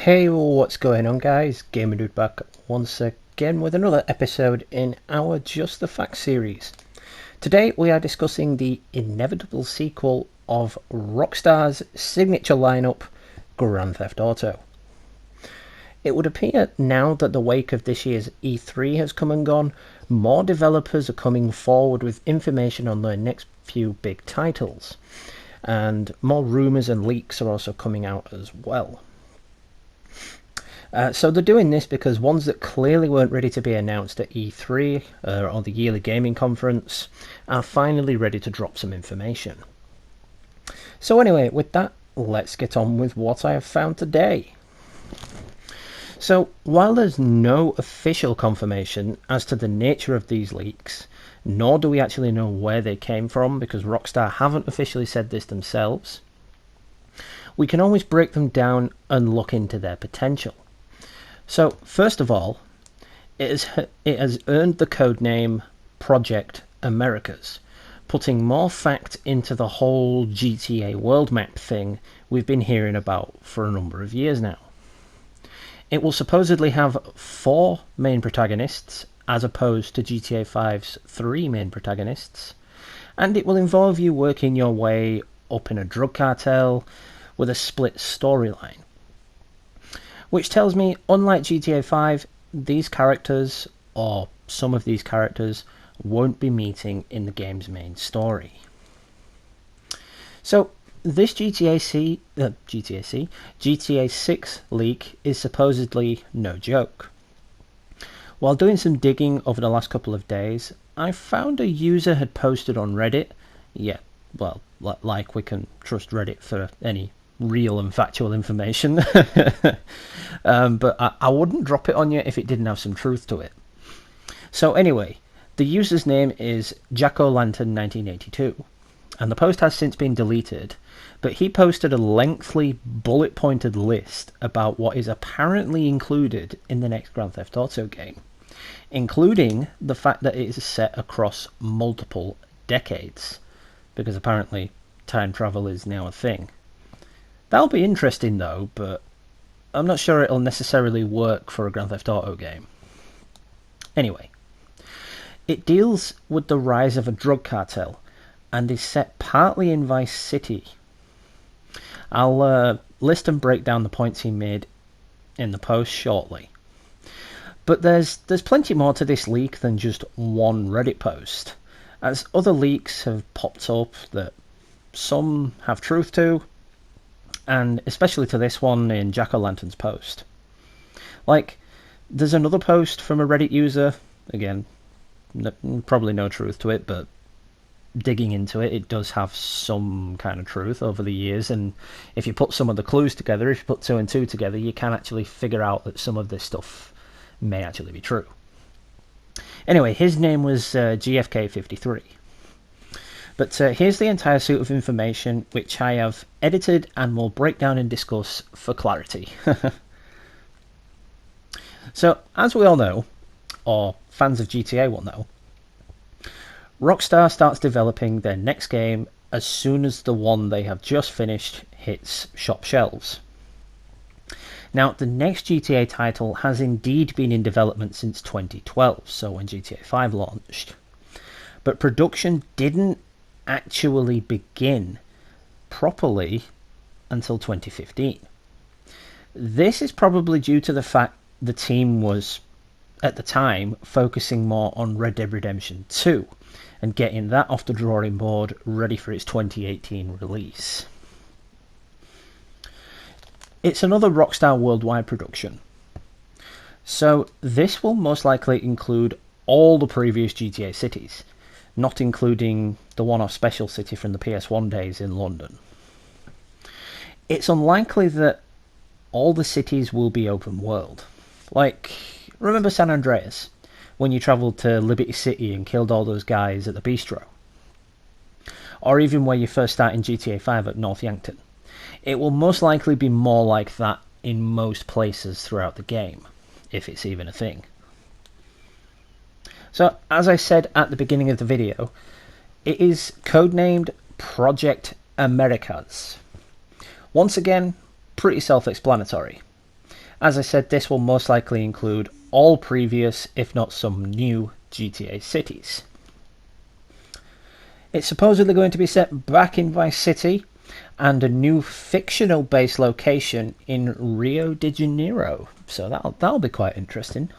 Hey, what's going on, guys? Gamerdude back once again with another episode in our Just the Facts series. Today we are discussing the inevitable sequel of Rockstar's signature lineup, Grand Theft Auto. It would appear now that the wake of this year's E3 has come and gone, more developers are coming forward with information on their next few big titles, and more rumours and leaks are also coming out as well. So they're doing this because ones that clearly weren't ready to be announced at E3 or the yearly gaming conference are finally ready to drop some information. So anyway, with that, let's get on with what I have found today. So while there's no official confirmation as to the nature of these leaks, nor do we actually know where they came from because Rockstar haven't officially said this themselves, we can always break them down and look into their potential. So, first of all, it has earned the codename Project Americas, putting more fact into the whole GTA world map thing we've been hearing about for a number of years now. It will supposedly have 4 main protagonists, as opposed to GTA 5's 3 main protagonists, and it will involve you working your way up in a drug cartel with a split storyline. Which tells me, unlike GTA 5, these characters, or some of these characters, won't be meeting in the game's main story. So, this GTA 6 leak is supposedly no joke. While doing some digging over the last couple of days, I found a user had posted on Reddit, like we can trust Reddit for any real and factual information, but I wouldn't drop it on you if it didn't have some truth to it. So anyway, the user's name is JackoLantern1982, and the post has since been deleted, but he posted a lengthy bullet-pointed list about what is apparently included in the next Grand Theft Auto game, including the fact that it is set across multiple decades, because apparently time travel is now a thing. That'll be interesting though, but I'm not sure it'll necessarily work for a Grand Theft Auto game. Anyway, it deals with the rise of a drug cartel and is set partly in Vice City. I'll list and break down the points he made in the post shortly. But there's plenty more to this leak than just one Reddit post, as other leaks have popped up that some have truth to, and especially to this one in Jack-O-Lantern's post. Like, there's another post from a Reddit user, again, probably no truth to it, but digging into it, it does have some kind of truth over the years, and if you put some of the clues together, if you put 2 and 2 together, you can actually figure out that some of this stuff may actually be true. Anyway, his name was GFK53. But here's the entire suite of information which I have edited and will break down and discuss for clarity. So, as we all know, or fans of GTA will know, Rockstar starts developing their next game as soon as the one they have just finished hits shop shelves. Now, the next GTA title has indeed been in development since 2012, so when GTA 5 launched. But production didn't actually begin properly until 2015. This is probably due to the fact the team was, at the time, focusing more on Red Dead Redemption 2 and getting that off the drawing board ready for its 2018 release. It's another Rockstar worldwide production, so this will most likely include all the previous GTA cities, not including the one-off special city from the PS1 days in London. It's unlikely that all the cities will be open world. Like, remember San Andreas, when you travelled to Liberty City and killed all those guys at the bistro? Or even where you first start in GTA 5 at North Yankton. It will most likely be more like that in most places throughout the game, if it's even a thing. So, as I said at the beginning of the video, it is codenamed Project Americas. Once again, pretty self-explanatory. As I said, this will most likely include all previous, if not some new, GTA cities. It's supposedly going to be set back in Vice City, and a new fictional base location in Rio de Janeiro. So that'll be quite interesting.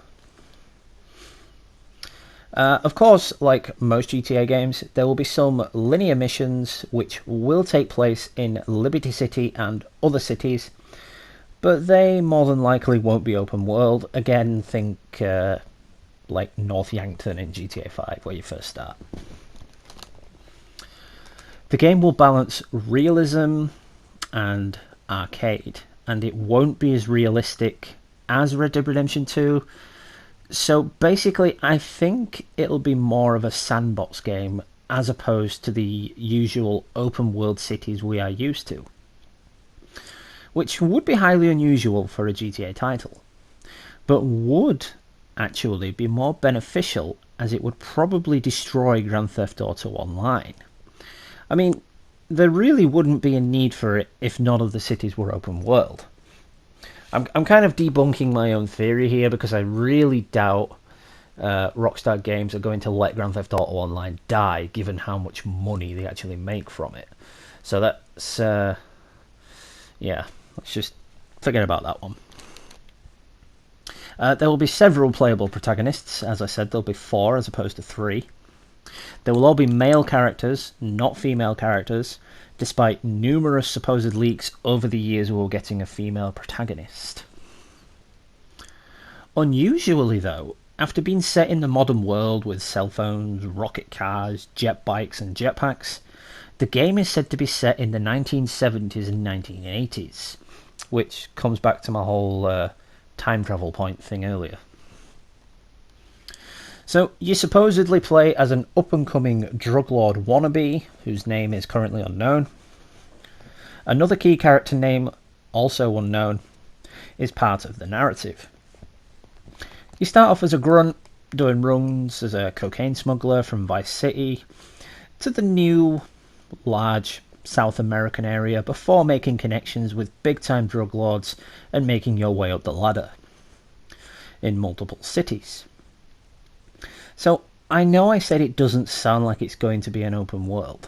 Of course, like most GTA games, there will be some linear missions which will take place in Liberty City and other cities, but they more than likely won't be open world. Again, think like North Yankton in GTA 5, where you first start. The game will balance realism and arcade, and it won't be as realistic as Red Dead Redemption 2. So basically, I think it'll be more of a sandbox game as opposed to the usual open world cities we are used to, which would be highly unusual for a GTA title, but would actually be more beneficial as it would probably destroy Grand Theft Auto Online. I mean, there really wouldn't be a need for it if none of the cities were open world. I'm kind of debunking my own theory here because I really doubt Rockstar Games are going to let Grand Theft Auto Online die, given how much money they actually make from it. So that's yeah, let's just forget about that one. There will be several playable protagonists. As I said, there'll be 4 as opposed to 3. They will all be male characters, not female characters, despite numerous supposed leaks over the years we were getting a female protagonist. Unusually though, after being set in the modern world with cell phones, rocket cars, jet bikes and jetpacks, the game is said to be set in the 1970s and 1980s, which comes back to my whole time travel point thing earlier. So, you supposedly play as an up-and-coming drug lord wannabe, whose name is currently unknown. Another key character name, also unknown, is part of the narrative. You start off as a grunt, doing runs as a cocaine smuggler from Vice City to the new, large South American area before making connections with big-time drug lords and making your way up the ladder in multiple cities. So, I know I said it doesn't sound like it's going to be an open world,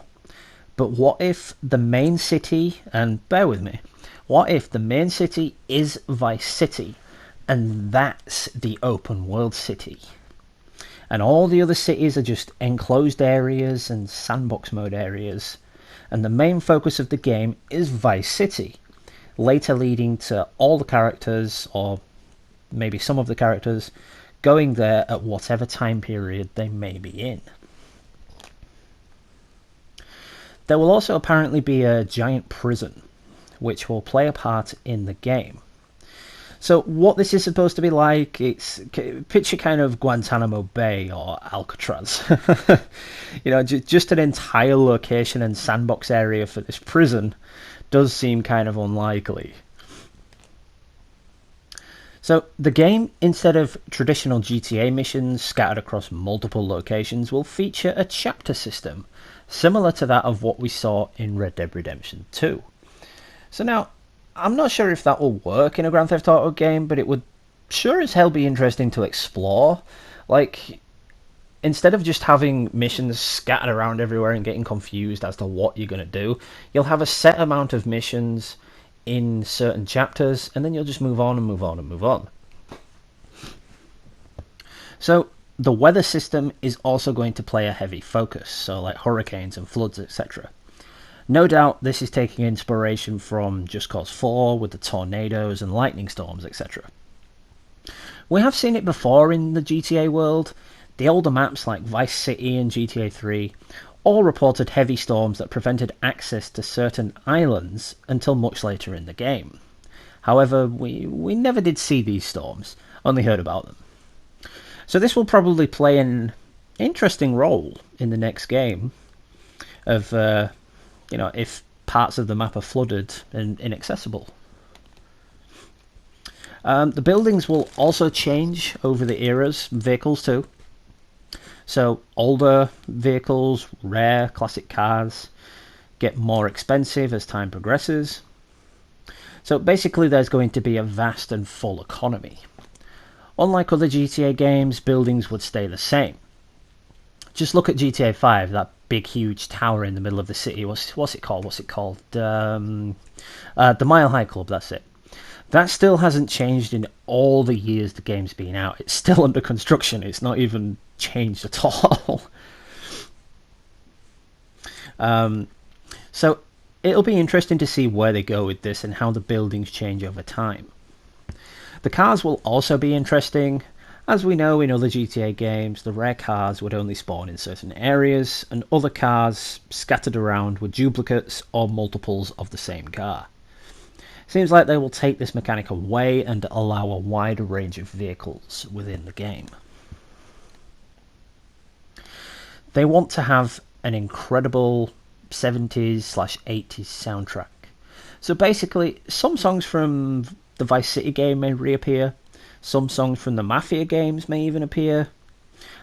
but what if the main city, and bear with me, what if the main city is Vice City, and that's the open world city? And all the other cities are just enclosed areas and sandbox mode areas, and the main focus of the game is Vice City, later leading to all the characters, or maybe some of the characters, going there at whatever time period they may be in. There will also apparently be a giant prison, which will play a part in the game. So what this is supposed to be like, picture kind of Guantanamo Bay or Alcatraz. Just an entire location and sandbox area for this prison does seem kind of unlikely. So the game, instead of traditional GTA missions scattered across multiple locations, will feature a chapter system, similar to that of what we saw in Red Dead Redemption 2. So now, I'm not sure if that will work in a Grand Theft Auto game, but it would sure as hell be interesting to explore. Like, instead of just having missions scattered around everywhere and getting confused as to what you're going to do, you'll have a set amount of missions in certain chapters, and then you'll just move on and move on and move on. So the weather system is also going to play a heavy focus, so like hurricanes and floods, etc. No doubt this is taking inspiration from Just Cause 4 with the tornadoes and lightning storms, etc. We have seen it before in the GTA world. The older maps like Vice City and GTA 3 all reported heavy storms that prevented access to certain islands until much later in the game. However, we never did see these storms, only heard about them. So this will probably play an interesting role in the next game of, if parts of the map are flooded and inaccessible. The buildings will also change over the eras, vehicles too. So older vehicles, rare classic cars, get more expensive as time progresses. So basically there's going to be a vast and full economy. Unlike other GTA games, buildings would stay the same. Just look at GTA 5, that big huge tower in the middle of the city. What's it called? The Mile High Club, that's it. That still hasn't changed in all the years the game's been out. It's still under construction. It's not even changed at all. So it'll be interesting to see where they go with this and how the buildings change over time. The cars will also be interesting. As we know in other GTA games, the rare cars would only spawn in certain areas, and other cars scattered around were duplicates or multiples of the same car. Seems like they will take this mechanic away and allow a wider range of vehicles within the game. They want to have an incredible 70s/80s soundtrack. So basically, some songs from the Vice City game may reappear, some songs from the Mafia games may even appear.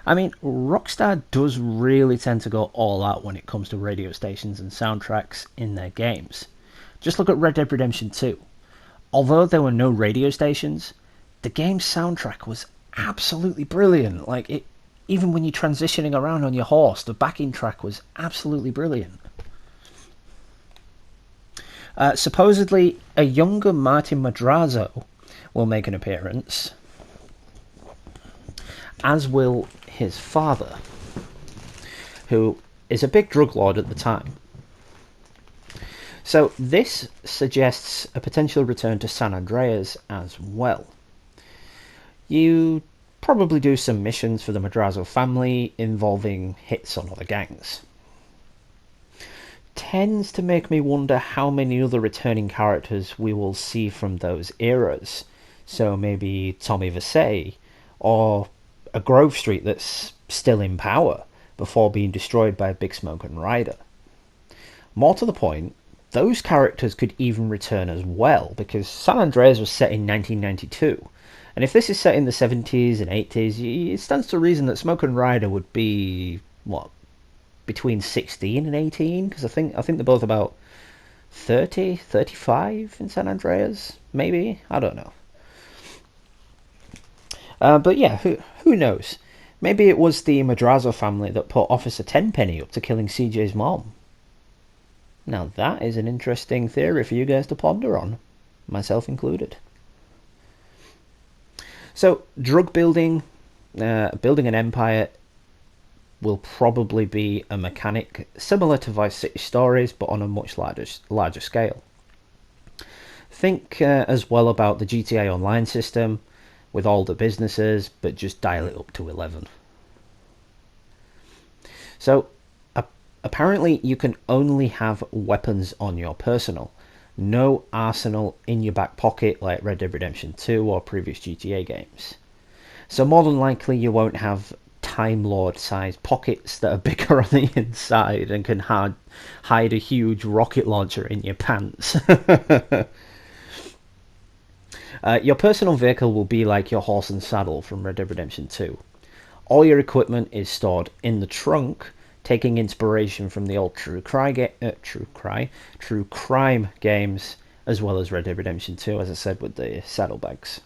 I mean, Rockstar does really tend to go all out when it comes to radio stations and soundtracks in their games. Just look at Red Dead Redemption 2. Although there were no radio stations, the game's soundtrack was absolutely brilliant. Even when you're transitioning around on your horse, the backing track was absolutely brilliant. Supposedly, a younger Martin Madrazo will make an appearance, as will his father, who is a big drug lord at the time. So this suggests a potential return to San Andreas as well. You probably do some missions for the Madrazo family involving hits on other gangs. Tends to make me wonder how many other returning characters we will see from those eras. So maybe Tommy Vercetti, or a Grove Street that's still in power before being destroyed by Big Smoke and Ryder. More to the point, those characters could even return as well, because San Andreas was set in 1992. And if this is set in the 70s and 80s, it stands to reason that Smoke and Ryder would be, between 16 and 18? Because I think they're both about 30, 35 in San Andreas, maybe? I don't know. But yeah, who knows? Maybe it was the Madrazo family that put Officer Tenpenny up to killing CJ's mom. Now that is an interesting theory for you guys to ponder on, myself included. So, drug building, building an empire, will probably be a mechanic similar to Vice City Stories, but on a much larger scale. Think as well about the GTA Online system, with all the businesses, but just dial it up to 11. So, apparently you can only have weapons on your personal. No arsenal in your back pocket like Red Dead Redemption 2 or previous GTA games. So more than likely you won't have Time Lord sized pockets that are bigger on the inside and can hide a huge rocket launcher in your pants. Your personal vehicle will be like your horse and saddle from Red Dead Redemption 2. All your equipment is stored in the trunk, taking inspiration from the old true crime games, as well as Red Dead Redemption 2, as I said, with the saddlebags.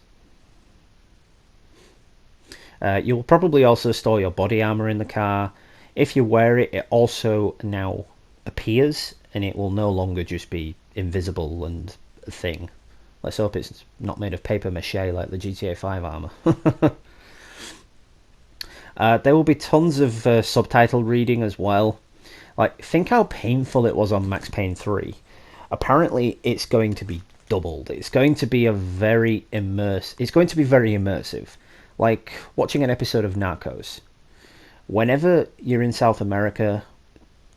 You'll probably also store your body armor in the car. If you wear it, it also now appears, and it will no longer just be invisible and a thing. Let's hope it's not made of paper mache like the GTA 5 armor. There will be tons of subtitle reading as well. Think how painful it was on Max Payne 3. Apparently, it's going to be doubled. It's going to be very immersive. Like watching an episode of Narcos. Whenever you're in South America,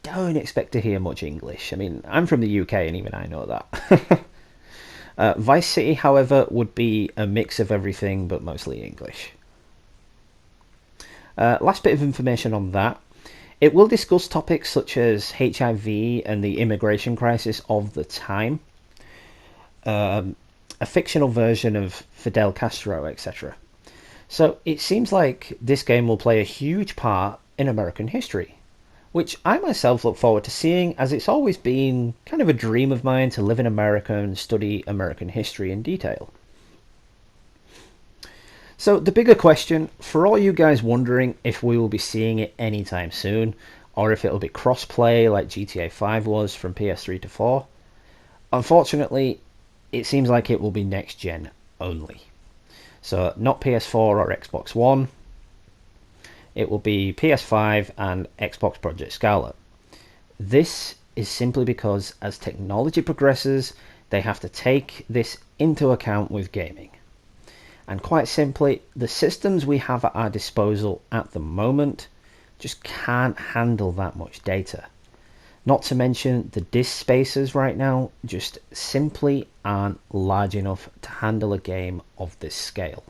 don't expect to hear much English. I mean, I'm from the UK and even I know that. Vice City, however, would be a mix of everything, but mostly English. Last bit of information on that. It will discuss topics such as HIV and the immigration crisis of the time, a fictional version of Fidel Castro, etc. So it seems like this game will play a huge part in American history. which I myself look forward to seeing, as it's always been kind of a dream of mine to live in America and study American history in detail. So the bigger question, for all you guys wondering if we will be seeing it anytime soon, or if it'll be cross-play like GTA 5 was from PS3 to 4, unfortunately, it seems like it will be next gen only. So not PS4 or Xbox One, it will be PS5 and Xbox Project Scarlet. This is simply because as technology progresses, they have to take this into account with gaming. And quite simply, the systems we have at our disposal at the moment just can't handle that much data. Not to mention the disk spaces right now just simply aren't large enough to handle a game of this scale.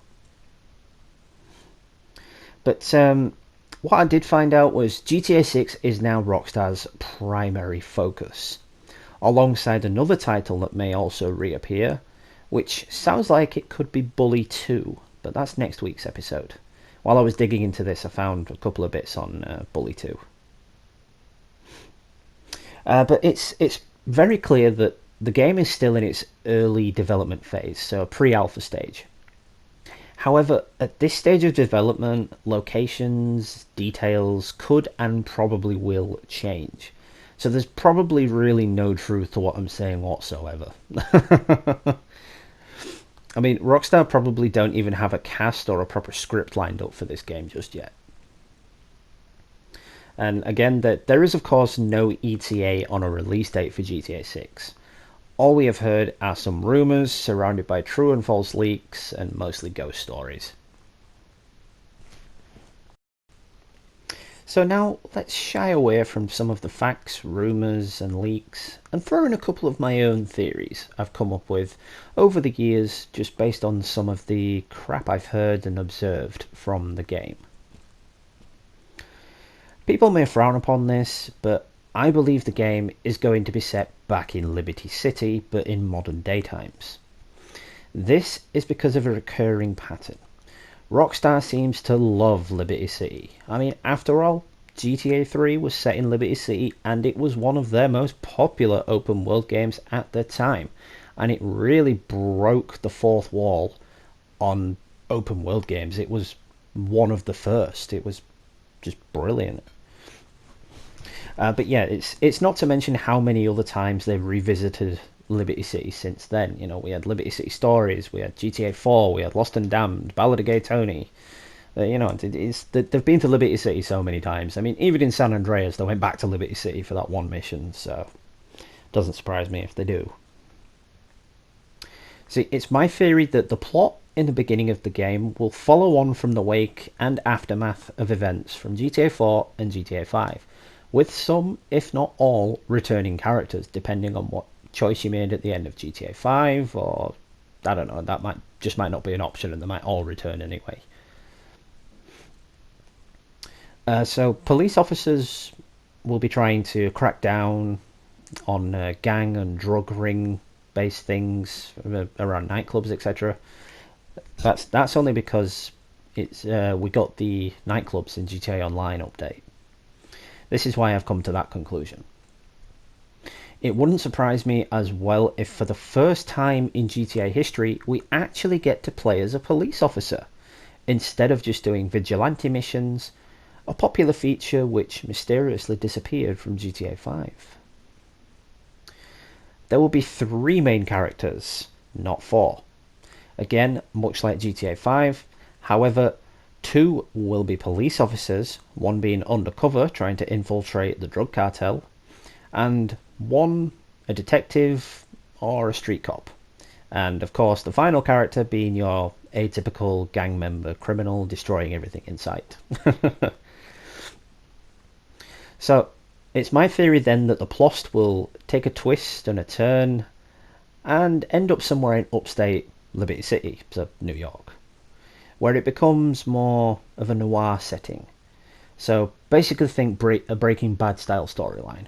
But what I did find out was GTA 6 is now Rockstar's primary focus, alongside another title that may also reappear, which sounds like it could be Bully 2, but that's next week's episode. While I was digging into this, I found a couple of bits on Bully 2. But it's very clear that the game is still in its early development phase, so pre-alpha stage. However, at this stage of development, locations, details could and probably will change. So there's probably really no truth to what I'm saying whatsoever. I mean, Rockstar probably don't even have a cast or a proper script lined up for this game just yet. And again, there is of course no ETA on a release date for GTA 6. All we have heard are some rumours surrounded by true and false leaks and mostly ghost stories. So now let's shy away from some of the facts, rumours and leaks and throw in a couple of my own theories I've come up with over the years just based on some of the crap I've heard and observed from the game. People may frown upon this, but I believe the game is going to be set back in Liberty City, but in modern day times. This is because of a recurring pattern. Rockstar seems to love Liberty City. I mean, after all, GTA 3 was set in Liberty City and it was one of their most popular open world games at the time. And it really broke the fourth wall on open world games. It was one of the first. It was just brilliant. But yeah, it's not to mention how many other times they've revisited Liberty City since then. You know, we had Liberty City Stories, we had GTA 4, we had Lost and Damned, Ballad of Gay Tony. You know, they've been to Liberty City so many times. I mean, even in San Andreas, they went back to Liberty City for that one mission, so doesn't surprise me if they do. See, it's my theory that the plot in the beginning of the game will follow on from the wake and aftermath of events from GTA 4 and GTA 5, with some, if not all, returning characters, depending on what choice you made at the end of GTA 5, or I don't know, that might not be an option and they might all return anyway. So police officers will be trying to crack down on gang and drug ring based things around nightclubs, etc. That's only because it's we got the nightclubs in GTA Online update. This is why I've come to that conclusion. It wouldn't surprise me as well if for the first time in GTA history we actually get to play as a police officer, instead of just doing vigilante missions, a popular feature which mysteriously disappeared from GTA 5. There will be 3 main characters, not 4. Again, much like GTA 5, however, 2 will be police officers, one being undercover trying to infiltrate the drug cartel, and 1 a detective or a street cop. And of course the final character being your atypical gang member criminal destroying everything in sight. So it's my theory then that the plot will take a twist and a turn and end up somewhere in upstate Liberty City, so New York, where it becomes more of a noir setting. So basically think a Breaking Bad style storyline.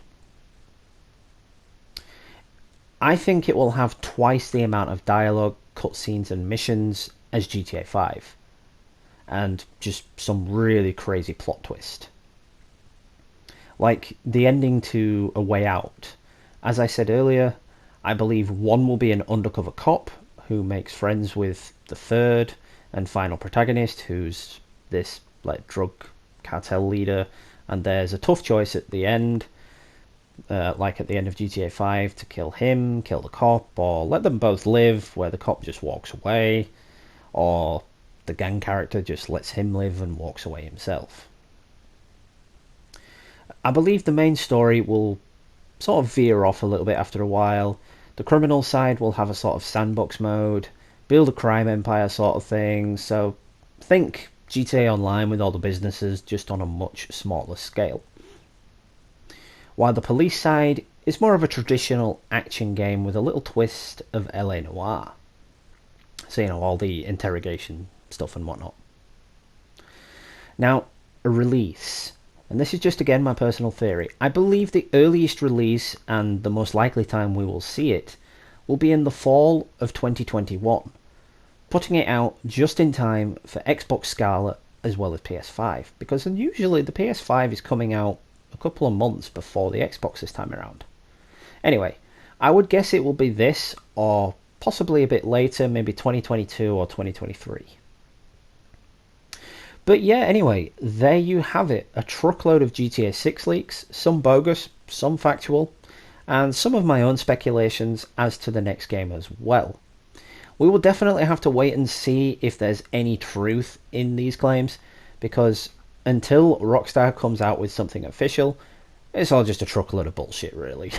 I think it will have twice the amount of dialogue, cutscenes and missions as GTA 5, and just some really crazy plot twist. Like the ending to A Way Out. As I said earlier, I believe one will be an undercover cop who makes friends with the third and final protagonist, who's this like drug cartel leader, and there's a tough choice at the end, like at the end of GTA 5, to kill him, kill the cop, or let them both live, where the cop just walks away, or the gang character just lets him live and walks away himself. I believe the main story will sort of veer off a little bit after a while. The criminal side will have a sort of sandbox mode, build a crime empire sort of thing, so think GTA Online with all the businesses, just on a much smaller scale. While the police side is more of a traditional action game with a little twist of LA Noire. So, you know, all the interrogation stuff and whatnot. Now, a release. And this is just again my personal theory. I believe the earliest release and the most likely time we will see it will be in the fall of 2021, putting it out just in time for Xbox Scarlet as well as PS5, because usually the PS5 is coming out a couple of months before the Xbox this time around. Anyway, I would guess it will be this, or possibly a bit later, maybe 2022 or 2023. But yeah, anyway, there you have it. A truckload of GTA 6 leaks, some bogus, some factual, and some of my own speculations as to the next game as well. We will definitely have to wait and see if there's any truth in these claims, because until Rockstar comes out with something official, it's all just a truckload of bullshit, really.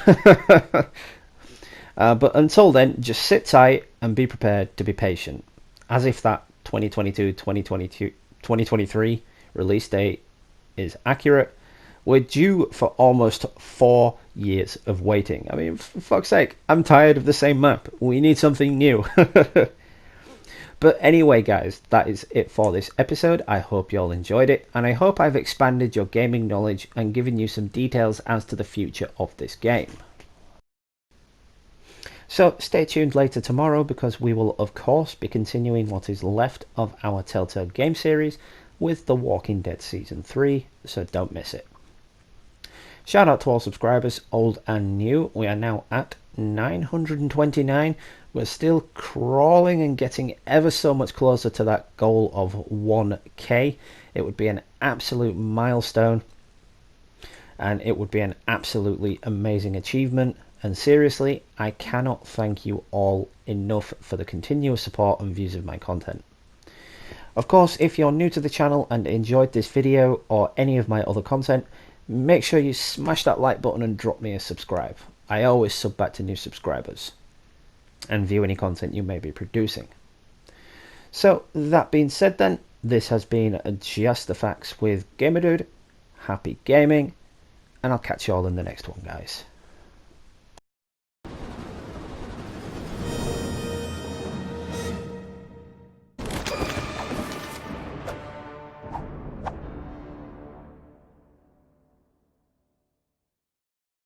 But until then, just sit tight and be prepared to be patient, as if that 2023 release date is accurate. We're due for almost 4 years of waiting. I mean, for fuck's sake, I'm tired of the same map. We need something new. But anyway, guys, that is it for this episode. I hope you all enjoyed it, and I hope I've expanded your gaming knowledge and given you some details as to the future of this game. So stay tuned later tomorrow, because we will of course be continuing what is left of our Telltale game series with The Walking Dead Season 3, so don't miss it. Shout out to all subscribers, old and new. We are now at 929. We're still crawling and getting ever so much closer to that goal of 1k. It would be an absolute milestone, and it would be an absolutely amazing achievement. And seriously, I cannot thank you all enough for the continuous support and views of my content. Of course, if you're new to the channel and enjoyed this video or any of my other content, make sure you smash that like button and drop me a subscribe. I always sub back to new subscribers and view any content you may be producing. So that being said then, this has been Just the Facts with Gamerdude. Happy gaming, and I'll catch you all in the next one, guys.